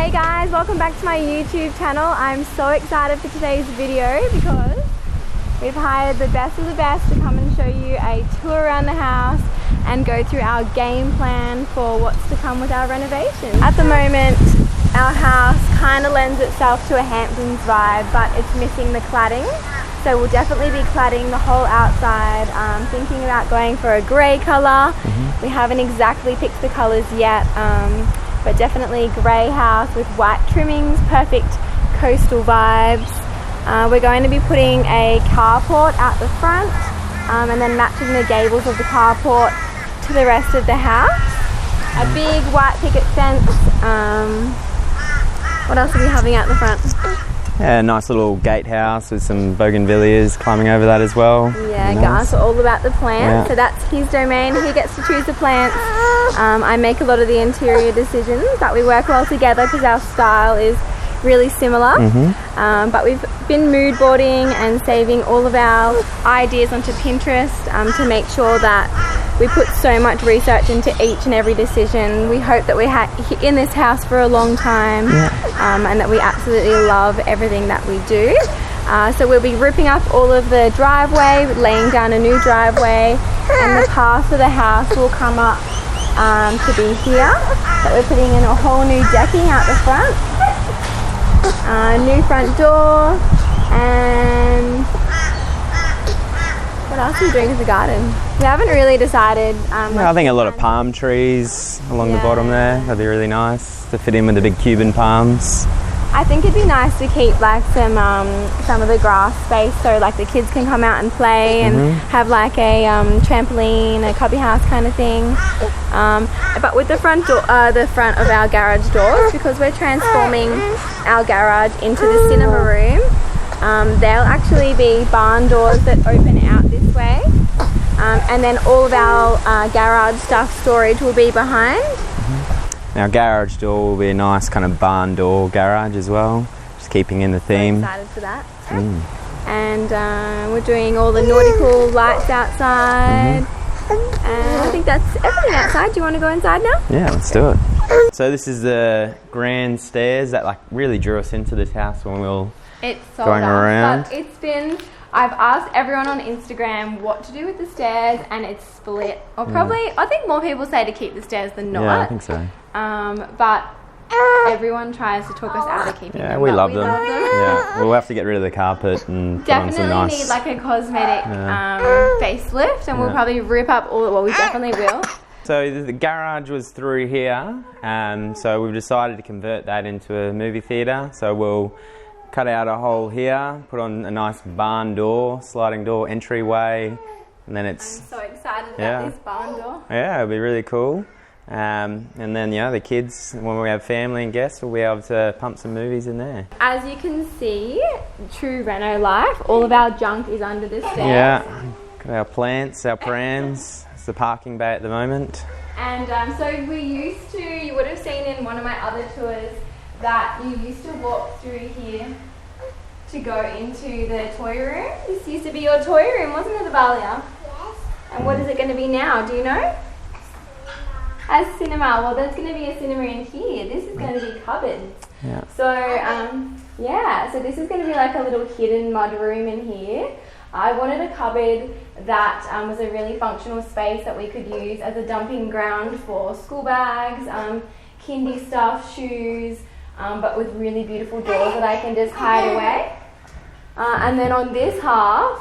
Hey guys, welcome back to my YouTube channel. I'm so excited for today's video because we've hired the best of the best to come and show you a tour around the house and go through our game plan for what's to come with our renovation. At the moment, our house kind of lends itself to a Hamptons vibe, but it's missing the cladding. So we'll definitely be cladding the whole outside. Thinking about going for a grey colour. We haven't exactly picked the colours yet, but definitely grey house with white trimmings, perfect coastal vibes. We're going to be putting a carport out the front and then matching the gables of the carport to the rest of the house. A big white picket fence. What else are we having out the front? Yeah, a nice little gatehouse with some bougainvilleas climbing over that as well. Yeah, Gus, all about the plants. Yeah. So that's his domain. He gets to choose the plants. I make a lot of the interior decisions, but we work well together because our style is really similar. But we've been mood boarding and saving all of our ideas onto Pinterest to make sure that we put so much research into each and every decision. We hope that we're in this house for a long time, and that we absolutely love everything that we do. So we'll be ripping up all of the driveway, laying down a new driveway, and the path for the house will come up to be here. So we're putting in a whole new decking out the front, new front door, and what else are we doing with the garden? We haven't really decided. I think a lot of palm trees along the bottom there. That'd be really nice to fit in with the big Cuban palms. I think it'd be nice to keep like some of the grass space so like the kids can come out and play and have like a trampoline, a cubby house kind of thing. But with the front door, the front of our garage doors, because we're transforming our garage into the cinema room, there'll actually be barn doors that open out this way, and then all of our garage stuff storage will be behind. Our garage door will be a nice kind of barn door garage as well, just keeping in the theme. I'm excited for that. And we're doing all the nautical lights outside. And I think that's everything outside. Do you want to go inside now? Yeah, let's do it. So this is the grand stairs that like really drew us into this house when we were going around. But it's been, I've asked everyone on Instagram what to do with the stairs, and it's split. Or probably, I think more people say to keep the stairs than not. Yeah, I think so. But everyone tries to talk us out of keeping them. Yeah, we love them. Yeah, we'll have to get rid of the carpet and definitely put on some nice... need like a cosmetic facelift, and we'll probably rip up all. Well, we definitely will. So the garage was through here, so we've decided to convert that into a movie theatre. So we'll cut out a hole here, put on a nice barn door, sliding door entryway, and then it's... I'm so excited about this barn door. Yeah, it'll be really cool. And then, the kids, when we have family and guests, we'll be able to pump some movies in there. As you can see, true reno life, all of our junk is under the stairs. Yeah, got our plants, our prams, it's the parking bay at the moment. And so we used to, you would have seen in one of my other tours, that you used to walk through here to go into the toy room. This used to be your toy room, wasn't it, Avalia? Yes. And what is it going to be now? Do you know? As cinema. Well, there's going to be a cinema in here. This is going to be cupboards. Yeah. So, so this is going to be like a little hidden mud room in here. I wanted a cupboard that was a really functional space that we could use as a dumping ground for school bags, kindy stuff, shoes, but with really beautiful doors that I can just hide away. And then on this half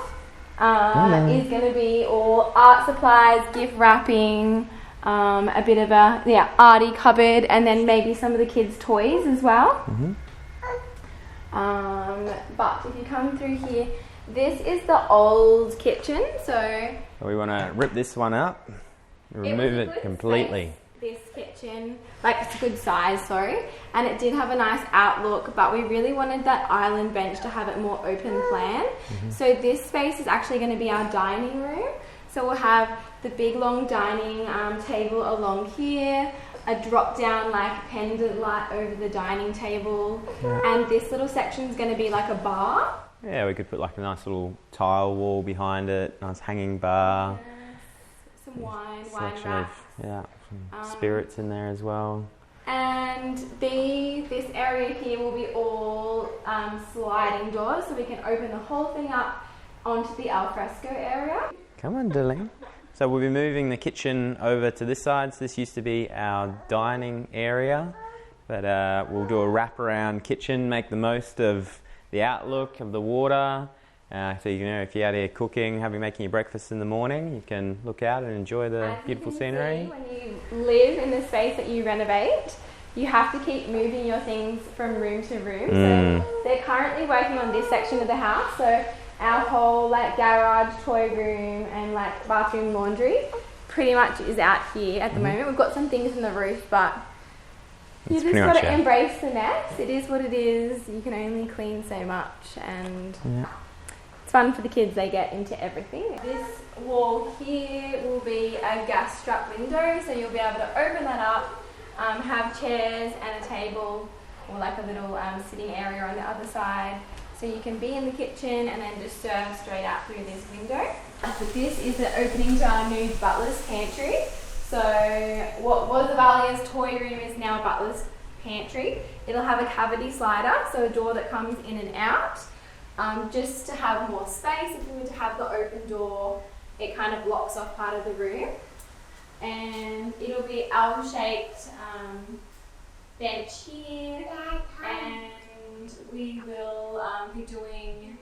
is going to be all art supplies, gift wrapping, a bit of a arty cupboard, and then maybe some of the kids' toys as well. But if you come through here, this is the old kitchen. So we want to rip this one up, remove it completely. This kitchen, like it's a good size, and it did have a nice outlook, but we really wanted that island bench to have it more open plan. So this space is actually going to be our dining room. So we'll have the big long dining table along here, a drop down like pendant light over the dining table, and this little section is going to be like a bar. Yeah, we could put like a nice little tile wall behind it, nice hanging bar. Some wine Selection racks. of, some spirits in there as well. And this area here will be all sliding doors, so we can open the whole thing up onto the alfresco area. Come on, darling. So we'll be moving the kitchen over to this side. So this used to be our dining area, but we'll do a wraparound kitchen, make the most of the outlook of the water. So you know, if you're out here cooking, making your breakfast in the morning, you can look out and enjoy the beautiful scenery. When you live in the space that you renovate, you have to keep moving your things from room to room. So they're currently working on this section of the house. So our whole garage, toy room, and bathroom, laundry pretty much is out here at the moment. We've got some things in the roof, but you just got to embrace the mess. It is what it is. You can only clean so much, and it's fun for the kids. They get into everything. This wall here will be a gas strap window, so you'll be able to open that up, have chairs and a table, or a little sitting area on the other side. So you can be in the kitchen and then just serve straight out through this window. So this is the opening to our new butler's pantry. So what was Avalia's toy room is now a butler's pantry. It'll have a cavity slider, so a door that comes in and out, just to have more space. If we were to have the open door, it kind of blocks off part of the room. And it'll be L-shaped bench here, and we will be doing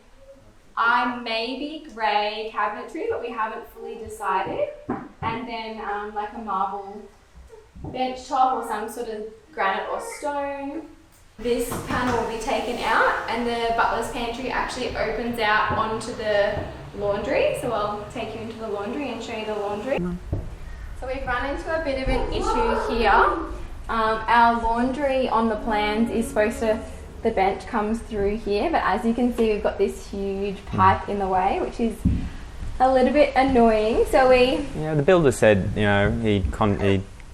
maybe grey cabinetry, but we haven't fully decided, and then a marble bench top or some sort of granite or stone. This panel will be taken out, and the butler's pantry actually opens out onto the laundry, so I'll take you into the laundry and show you the laundry. So we've run into a bit of an issue here. Our laundry on the plans is supposed to, the bench comes through here, but as you can see, we've got this huge pipe in the way, which is a little bit annoying. So the builder said, he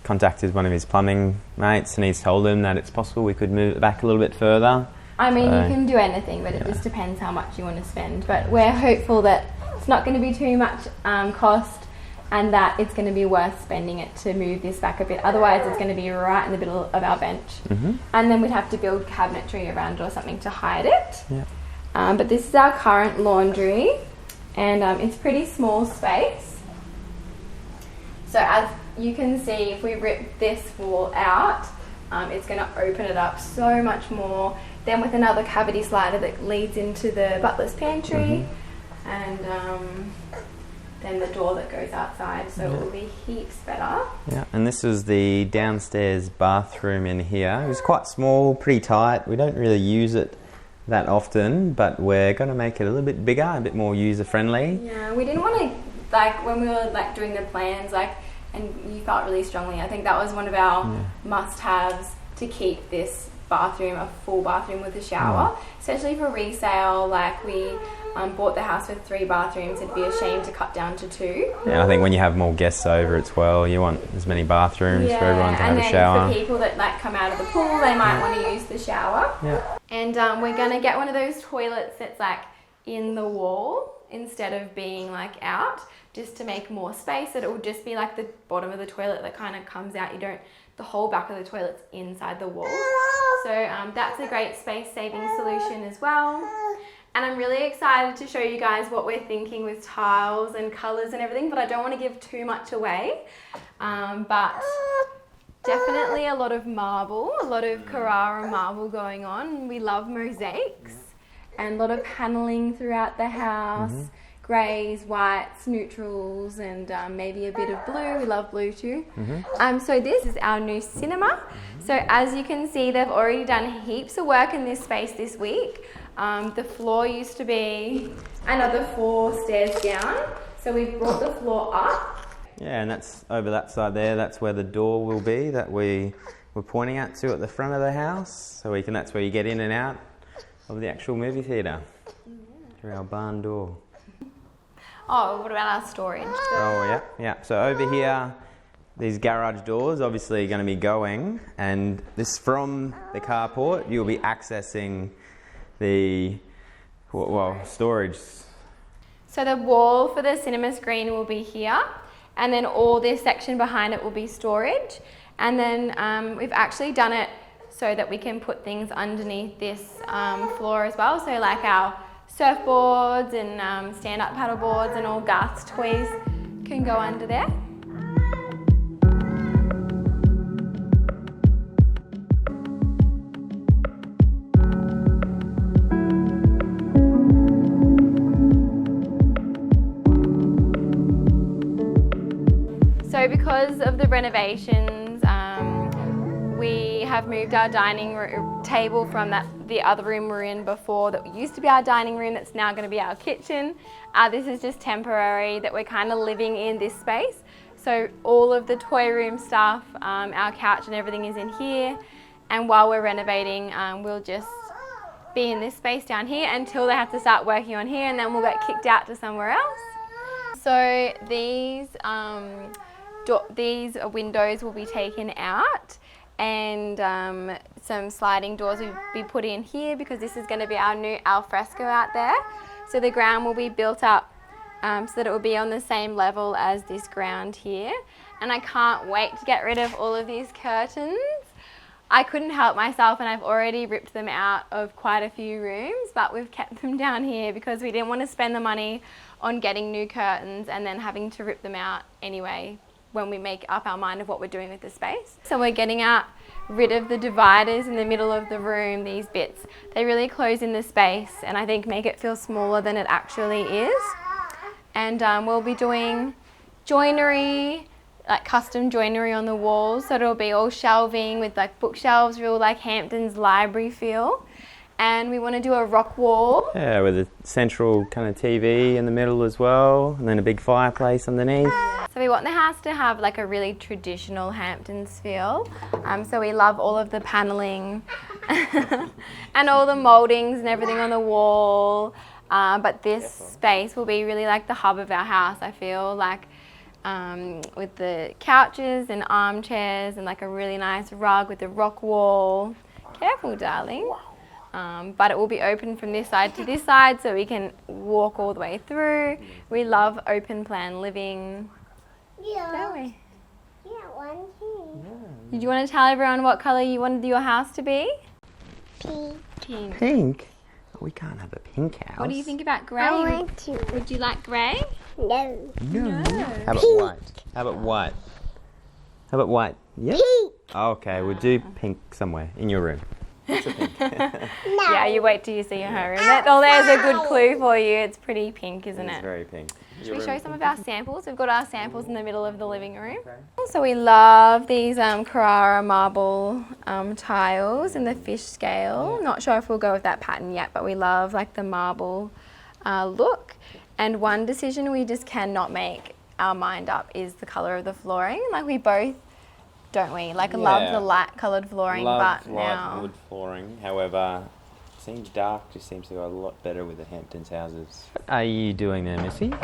contacted one of his plumbing mates, and he's told him that it's possible we could move it back a little bit further. I mean, you can do anything, but it just depends how much you want to spend. But we're hopeful that it's not going to be too much cost, and that it's going to be worth spending it to move this back a bit. Otherwise, it's going to be right in the middle of our bench. And then we'd have to build cabinetry around it or something to hide it. But this is our current laundry, and it's pretty small space. So as you can see, if we rip this wall out, it's going to open it up so much more. Then with another cavity slider that leads into the butler's pantry, and then the door that goes outside, so it will be heaps better. And this is the downstairs bathroom in here. It was quite small, pretty tight. We don't really use it that often, but we're going to make it a little bit bigger, a bit more user-friendly. Yeah, we didn't want to, when we were doing the plans, and you felt really strongly, I think that was one of our must-haves, to keep this bathroom a full bathroom with a shower, especially for resale. We bought the house with 3 bathrooms. It'd be a shame to cut down to 2. Yeah, I think when you have more guests over as well, you want as many bathrooms for everyone to have a shower. And then for people that come out of the pool, they might want to use the shower. And we're going to get one of those toilets that's in the wall instead of being out, just to make more space. That it will just be the bottom of the toilet that kind of comes out. The whole back of the toilet's inside the wall. So that's a great space saving solution as well. And I'm really excited to show you guys what we're thinking with tiles and colours and everything, but I don't want to give too much away. But definitely a lot of marble, a lot of Carrara marble going on. We love mosaics, and a lot of panelling throughout the house. Greys, whites, neutrals, and maybe a bit of blue. We love blue too. So this is our new cinema. So as you can see, they've already done heaps of work in this space this week. The floor used to be another 4 stairs down, so we've brought the floor up. Yeah, and that's over that side there. That's where the door will be that we were pointing at to at the front of the house. So that's where you get in and out of the actual movie theatre through our barn door. Oh, what about our storage? Oh, yeah. So over here, these garage doors obviously going to be going, and this from the carport, you'll be accessing the storage. So the wall for the cinema screen will be here, and then all this section behind it will be storage. And then we've actually done it so that we can put things underneath this floor as well. So like our surfboards and stand-up paddle boards and all Garth's toys can go under there. So because of the renovations, we have moved our dining table from the other room we're in before that used to be our dining room, that's now going to be our kitchen. This is just temporary, that we're kind of living in this space. So all of the toy room stuff, our couch and everything is in here. And while we're renovating, we'll just be in this space down here until they have to start working on here, and then we'll get kicked out to somewhere else. So these windows will be taken out, and some sliding doors will be put in here because this is going to be our new alfresco out there. So the ground will be built up so that it will be on the same level as this ground here. And I can't wait to get rid of all of these curtains. I couldn't help myself, and I've already ripped them out of quite a few rooms, but we've kept them down here because we didn't want to spend the money on getting new curtains and then having to rip them out anyway when we make up our mind of what we're doing with the space. So we're getting rid of the dividers in the middle of the room, these bits. They really close in the space and I think make it feel smaller than it actually is. And we'll be doing joinery, like custom joinery on the walls. So it'll be all shelving with like bookshelves, real like Hampton's library feel. And we want to do a rock wall. Yeah, with a central kind of TV in the middle as well, and then a big fireplace underneath. So we want the house to have like a really traditional Hamptons feel. So we love all of the paneling and all the mouldings and everything on the wall. But this space will be really like the hub of our house, I feel like, with the couches and armchairs and like a really nice rug with the rock wall. Careful, darling. But it will be open from this side to this side so we can walk all the way through. We love open plan living, don't we? Yeah, one thing. Did you want to tell everyone what colour you wanted your house to be? Pink. Pink. Pink? Oh, we can't have a pink house. What do you think about grey? I want to. Would you like grey? No. No. How about Pink. white? How about white? How about white? Yes? Pink. Okay, we'll do pink somewhere in your room. No. Yeah, you wait till you see her room. There's a good clue for you. It's pretty pink, isn't It's it? very pink. Should we show some of our samples? We've got our samples in the middle of the living room. Okay. So we love these Carrara marble tiles in the fish scale. Not sure if we'll go with that pattern yet, but we love like the marble look. And one decision we just cannot make our mind up is the colour of the flooring. Like we both, don't we? Like love the light coloured flooring, but now wood flooring. However, seems dark just seems to go a lot better with the Hamptons houses. What are you doing there, Missy?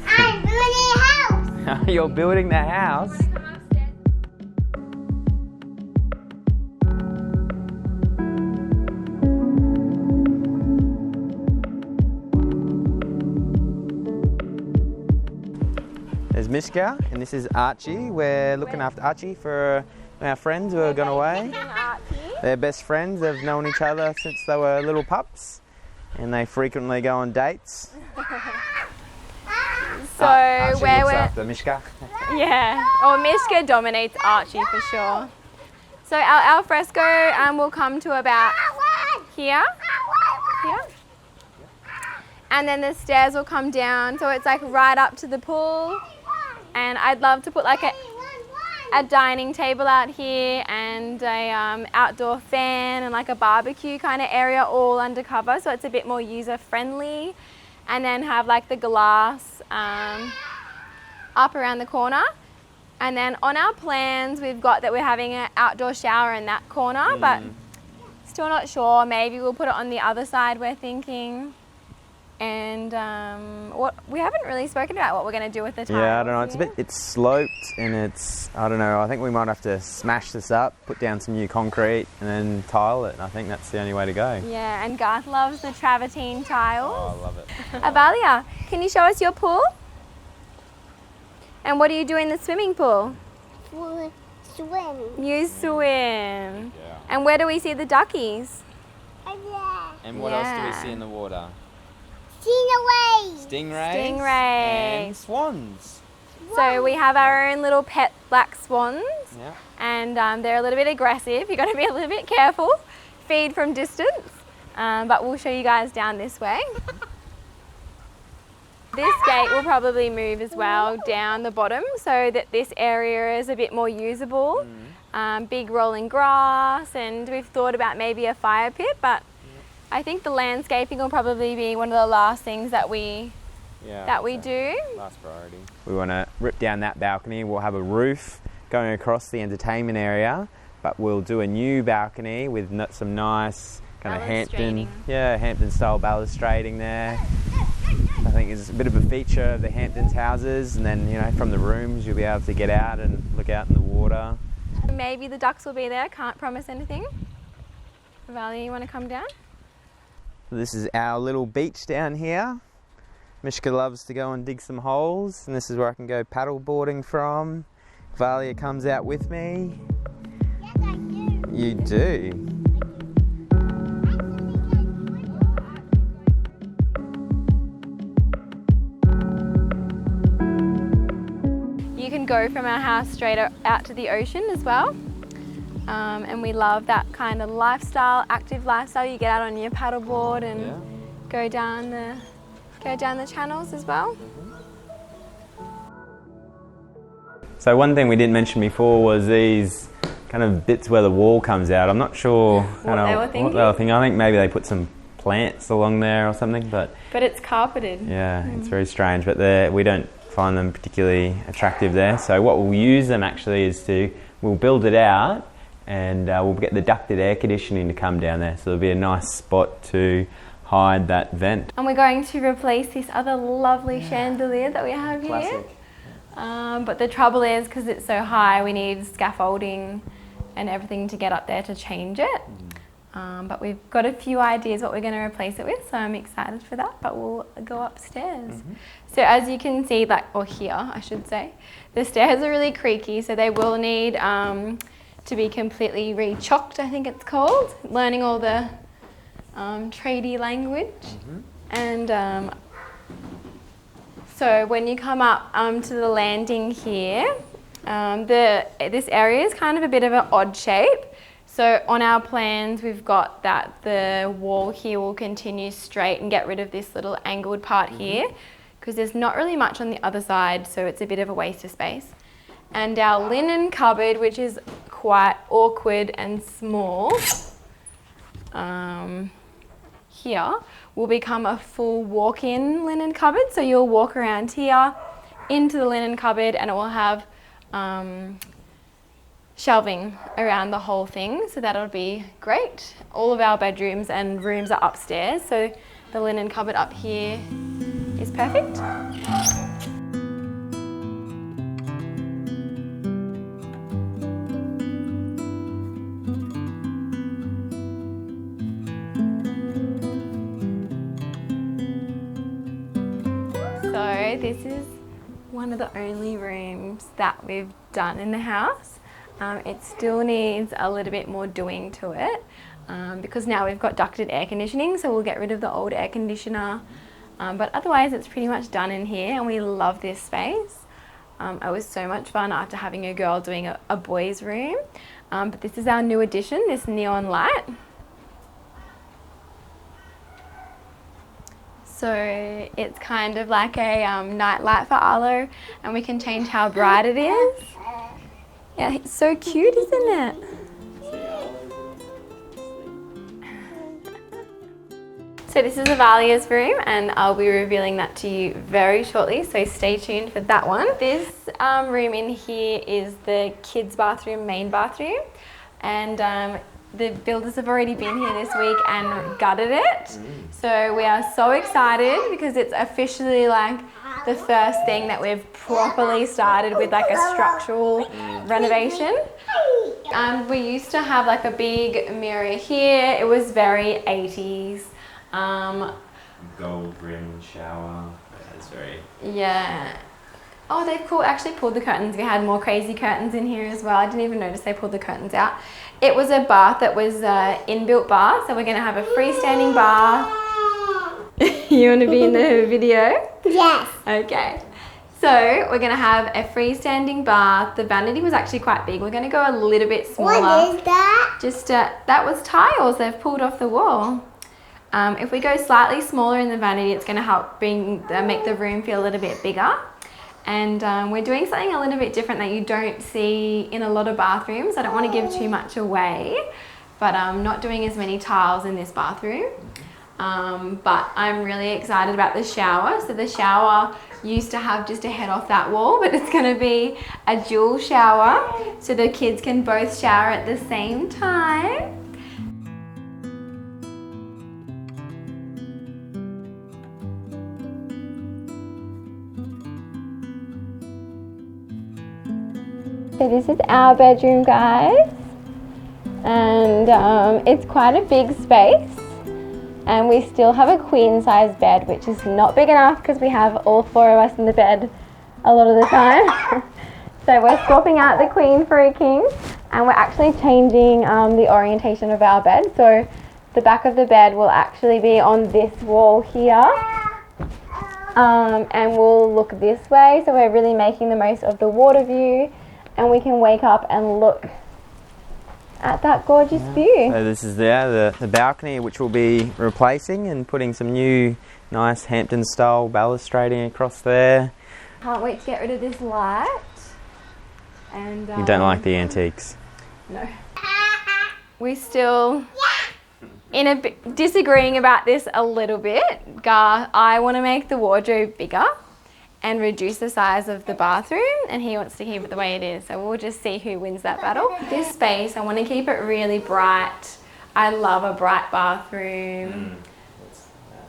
I'm building a house. You're building the house? There's Mishka, and this is Archie. We're looking after Archie for our friends who are gone away. They're best friends. They've known each other since they were little pups, and they frequently go on dates. So Archie where looks we're after Mishka. yeah, or Mishka dominates Archie for sure. So our alfresco will come to about here. And then the stairs will come down, so it's like right up to the pool. And I'd love to put like a dining table out here and a outdoor fan and like a barbecue kind of area all undercover, so it's a bit more user friendly. And then have like the glass up around the corner. And then on our plans, we've got that we're having an outdoor shower in that corner, but still not sure. Maybe we'll put it on the other side, we're thinking. And what we haven't really spoken about what we're going to do with the tiles. Yeah, I don't know. It's sloped, and I don't know. I think we might have to smash this up, put down some new concrete, and then tile it. I think that's the only way to go. Yeah, and Garth loves the travertine tiles. Oh, I love it. Avalia, can you show us your pool? And what do you do in the swimming pool? For swim. You swim. Yeah. And where do we see the duckies? And what else do we see in the water? Stingrays. Stingrays. Stingrays. And swans. So we have our own little pet black swans. Yeah. And they're a little bit aggressive. You've got to be a little bit careful. Feed from distance. But we'll show you guys down this way. This gate will probably move as well down the bottom so that this area is a bit more usable. Big rolling grass, and we've thought about maybe a fire pit, but I think the landscaping will probably be one of the last things that we do. Last priority. We want to rip down that balcony. We'll have a roof going across the entertainment area, but we'll do a new balcony with some nice kind of Hampton style balustrading there. I think it's a bit of a feature of the Hamptons houses, and then, you know, from the rooms you'll be able to get out and look out in the water. Maybe the ducks will be there, can't promise anything. Vali, you want to come down? This is our little beach down here. Mishka loves to go and dig some holes, and this is where I can go paddle boarding from. Valia comes out with me. Yes, I do. You do. You can go from our house straight out to the ocean as well. And we love that kind of lifestyle, active lifestyle. You get out on your paddleboard and go down the channels as well. So one thing we didn't mention before was these kind of bits where the wall comes out. I'm not sure what they were thinking. I think maybe they put some plants along there or something, but it's carpeted. Yeah, it's very strange, but we don't find them particularly attractive there. So what we'll use them actually is we'll build it out, and we'll get the ducted air conditioning to come down there. So there'll be a nice spot to hide that vent. And we're going to replace this other lovely chandelier that we have here. But the trouble is, because it's so high, we need scaffolding and everything to get up there to change it. But we've got a few ideas what we're going to replace it with, so I'm excited for that, but we'll go upstairs. So as you can see, or here I should say, the stairs are really creaky, so they will need to be completely re-chocked, I think it's called, learning all the tradey language. And so when you come up to the landing here, this area is kind of a bit of an odd shape. So on our plans, we've got that the wall here will continue straight and get rid of this little angled part here, because there's not really much on the other side, so it's a bit of a waste of space. And our linen cupboard, which is quite awkward and small, here, will become a full walk-in linen cupboard. So you'll walk around here into the linen cupboard, and it will have shelving around the whole thing, so that'll be great. All of our bedrooms and rooms are upstairs, so the linen cupboard up here is perfect. So this is one of the only rooms that we've done in the house. It still needs a little bit more doing to it because now we've got ducted air conditioning, so we'll get rid of the old air conditioner. But otherwise it's pretty much done in here, and we love this space. It was so much fun after having a girl doing a boys' room. But this is our new addition, this neon light. So it's kind of like a night light for Arlo, and we can change how bright it is. Yeah, it's so cute, isn't it? So this is Avalia's room, and I'll be revealing that to you very shortly, so stay tuned for that one. This room in here is the kids' bathroom, main bathroom, and the builders have already been here this week and gutted it. So we are so excited because it's officially like the first thing that we've properly started with, like a structural renovation. We used to have like a big mirror here. It was very 80s. Gold rim shower. It's very... Yeah. Oh, they've actually pulled the curtains. We had more crazy curtains in here as well. I didn't even notice they pulled the curtains out. It was a bath that was inbuilt bath, so we're going to have a freestanding bath. You want to be in the video? Yes. Okay. So we're going to have a freestanding bath. The vanity was actually quite big. We're going to go a little bit smaller. What is that? Just that was tiles they've pulled off the wall. If we go slightly smaller in the vanity, it's going to help make the room feel a little bit bigger. And we're doing something a little bit different that you don't see in a lot of bathrooms. I don't want to give too much away, but I'm not doing as many tiles in this bathroom. But I'm really excited about the shower. So the shower used to have just a head off that wall, but it's going to be a dual shower, so the kids can both shower at the same time. So this is our bedroom, guys, and it's quite a big space, and we still have a queen size bed, which is not big enough because we have all 4 of us in the bed a lot of the time. So we're swapping out the queen for a king, and we're actually changing the orientation of our bed. So the back of the bed will actually be on this wall here, and we'll look this way, so we're really making the most of the water view. And we can wake up and look at that gorgeous view. So this is the balcony, which we'll be replacing and putting some new nice Hampton style balustrading across there. Can't wait to get rid of this light. And You don't like the antiques? No. We still disagreeing about this a little bit. I want to make the wardrobe bigger and reduce the size of the bathroom, and he wants to keep it the way it is. So we'll just see who wins that battle. This space, I want to keep it really bright. I love a bright bathroom.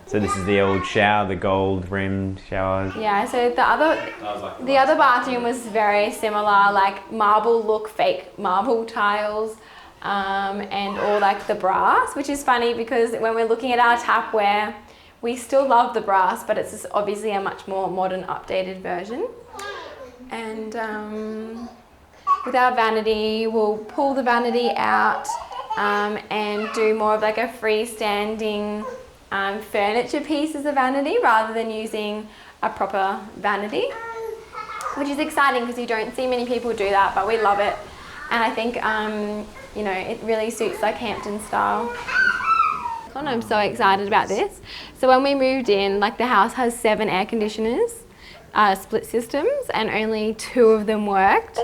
So this is the old shower, the gold rimmed shower. Yeah, so the other bathroom was very similar, like marble look, fake marble tiles, and all like the brass, which is funny because when we're looking at our tapware, we still love the brass, but it's just obviously a much more modern, updated version. And with our vanity, we'll pull the vanity out and do more of like a freestanding furniture piece as a vanity rather than using a proper vanity, which is exciting because you don't see many people do that, but we love it. And I think, you know, it really suits like Hampton style. And I'm so excited about this. So when we moved in, like the house has 7 air conditioners, split systems, and only 2 of them worked.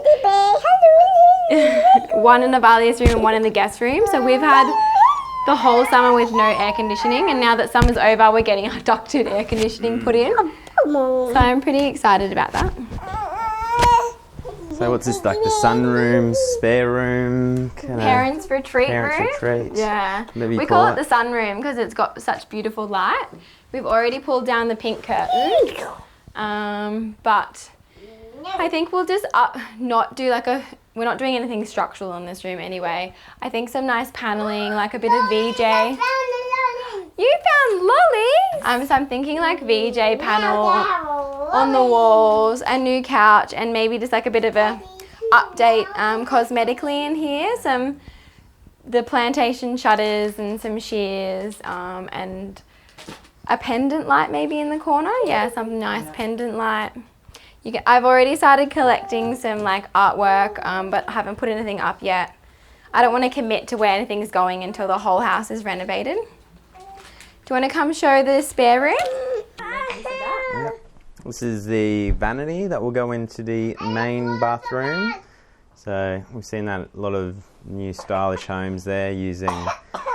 One in the Valia's room and 1 in the guest room. So we've had the whole summer with no air conditioning, and now that summer's over, we're getting our ducted air conditioning put in. So I'm pretty excited about that. So what's this, like the sunroom, spare room? Parents retreat room. Retreat. Yeah. We call it the sunroom because it's got such beautiful light. We've already pulled down the pink curtain. But I think we'll just we're not doing anything structural in this room anyway. I think some nice paneling, like a bit of VJ. You found lollies? So I'm thinking like VJ panel on the walls, a new couch, and maybe just like a bit of a update cosmetically in here. The plantation shutters and some shears, and a pendant light maybe in the corner. Yeah, some nice pendant light. I've already started collecting some like artwork, but I haven't put anything up yet. I don't want to commit to where anything's going until the whole house is renovated. Do you want to come show the spare room? Yep. This is the vanity that will go into the main bathroom. So we've seen that a lot of new stylish homes there using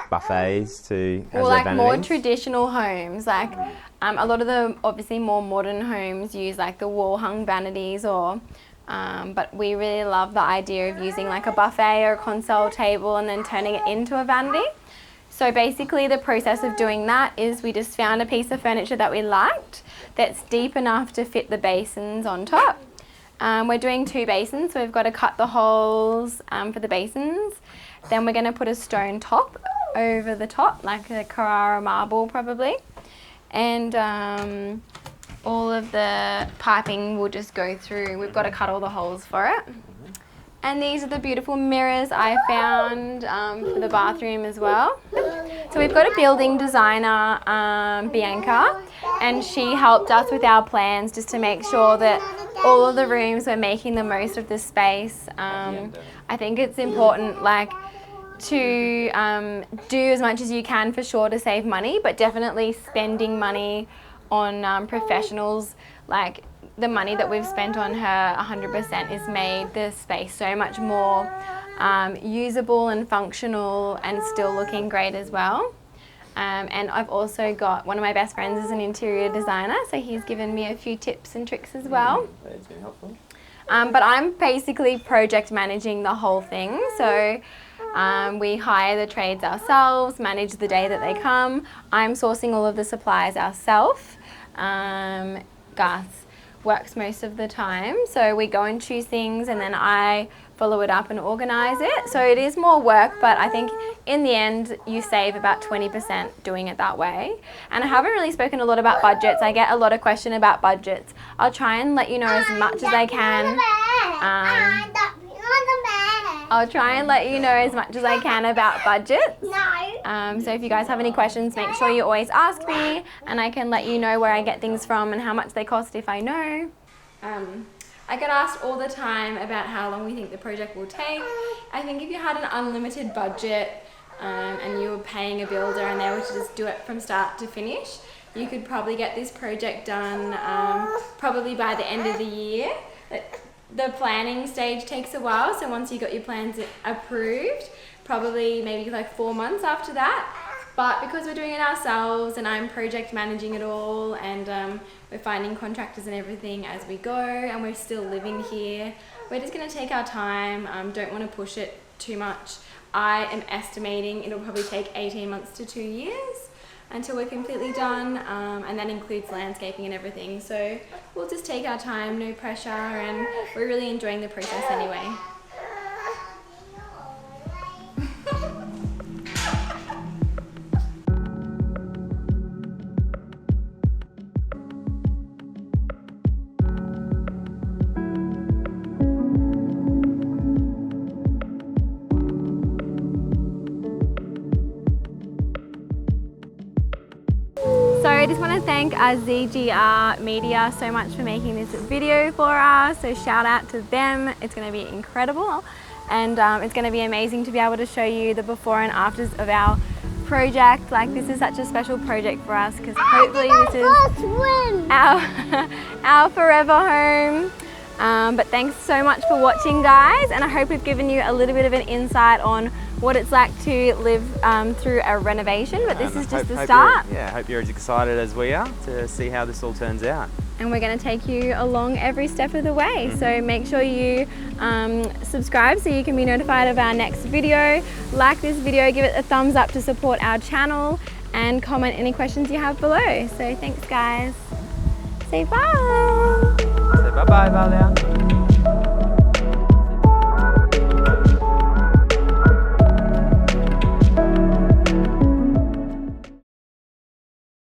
buffets to as their vanities. More traditional homes, like a lot of the obviously more modern homes use like the wall hung vanities, but we really love the idea of using like a buffet or a console table and then turning it into a vanity. So basically the process of doing that is we just found a piece of furniture that we liked that's deep enough to fit the basins on top. We're doing 2 basins, so we've got to cut the holes for the basins. Then we're going to put a stone top over the top, like a Carrara marble probably. And all of the piping will just go through. We've got to cut all the holes for it. And these are the beautiful mirrors I found for the bathroom as well. So we've got a building designer, Bianca, and she helped us with our plans just to make sure that all of the rooms were making the most of the space. I think it's important to do as much as you can for sure to save money, but definitely spending money on professionals, like the money that we've spent on her 100% has made the space so much more usable and functional and still looking great as well. And I've also got one of my best friends is an interior designer, so he's given me a few tips and tricks as well. That's been helpful. But I'm basically project managing the whole thing. So we hire the trades ourselves, manage the day that they come. I'm sourcing all of the supplies ourselves. Garth works most of the time, so we go and choose things and then I follow it up and organise it. So it is more work, but I think in the end you save about 20% doing it that way. And I haven't really spoken a lot about budgets. I get a lot of question about budgets. I'll try and let you know as much as I can. I'll try and let you know as much as I can about budgets. So if you guys have any questions, make sure you always ask me and I can let you know where I get things from and how much they cost if I know. I get asked all the time about how long we think the project will take. I think if you had an unlimited budget and you were paying a builder and they were to just do it from start to finish, you could probably get this project done probably by the end of the year. The planning stage takes a while, so once you got your plans approved, probably maybe like 4 months after that. But because we're doing it ourselves and I'm project managing it all and we're finding contractors and everything as we go and we're still living here, we're just going to take our time, don't want to push it too much. I am estimating it'll probably take 18 months to 2 years until we're completely done, and that includes landscaping and everything. So we'll just take our time, no pressure, and we're really enjoying the process anyway. So I just want to thank ZGR Media so much for making this video for us. So shout out to them. It's going to be incredible and it's going to be amazing to be able to show you the before and afters of our project. Like, this is such a special project for us because hopefully this is our forever home. But thanks so much for watching, guys, and I hope we've given you a little bit of an insight on what it's like to live through a renovation, but this is just the start. I hope you're as excited as we are to see how this all turns out. And we're going to take you along every step of the way. So make sure you subscribe so you can be notified of our next video. Like this video, give it a thumbs up to support our channel, and comment any questions you have below. So thanks, guys. Say bye. Say bye-bye, Valia.